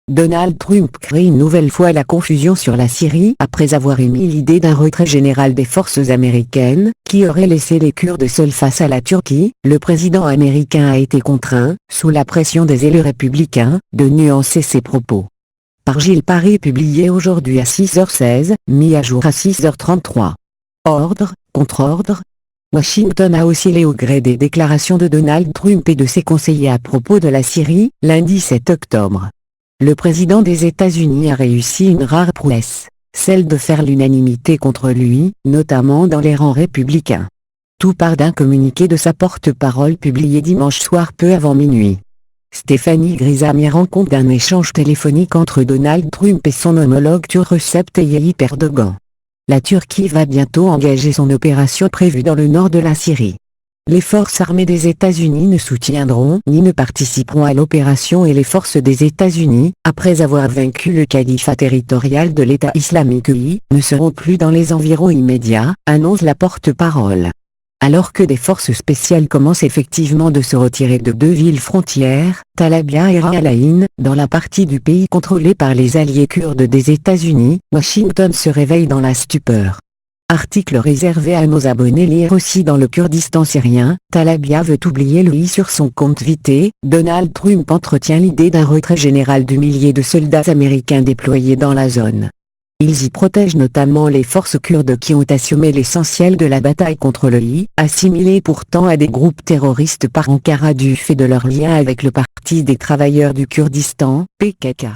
Donald Trump crée une nouvelle fois la confusion sur la Syrie après avoir émis l'idée d'un retrait général des forces américaines, qui aurait laissé les Kurdes seuls face à la Turquie. Le président américain a été contraint, sous la pression des élus républicains, de nuancer ses propos. Par Gilles Paré, publié aujourd'hui à 6h16, mis à jour à 6h33. Ordre, contre-ordre. Washington a oscillé au gré des déclarations de Donald Trump et de ses conseillers à propos de la Syrie, lundi 7 octobre. Le président des États-Unis a réussi une rare prouesse, celle de faire l'unanimité contre lui, notamment dans les rangs républicains. Tout part d'un communiqué de sa porte-parole publié dimanche soir peu avant minuit. Stéphanie Grisami rend compte d'un échange téléphonique entre Donald Trump et son homologue turc Recep Tayyip Erdogan. La Turquie va bientôt engager son opération prévue dans le nord de la Syrie. Les forces armées des États-Unis ne soutiendront ni ne participeront à l'opération et les forces des États-Unis, après avoir vaincu le califat territorial de l'État islamique ne seront plus dans les environs immédiats, annonce la porte-parole. Alors que des forces spéciales commencent effectivement de se retirer de deux villes frontières, Talabia et Ra'alaïn, dans la partie du pays contrôlée par les alliés kurdes des États-Unis, Washington se réveille dans la stupeur. Article réservé à nos abonnés. Lire aussi dans le Kurdistan syrien, Talabia veut oublier le sur son compte Vité. Donald Trump entretient l'idée d'un retrait général du millier de soldats américains déployés dans la zone. Ils y protègent notamment les forces kurdes qui ont assumé l'essentiel de la bataille contre le assimilés pourtant à des groupes terroristes par Ankara du fait de leur lien avec le Parti des travailleurs du Kurdistan, PKK.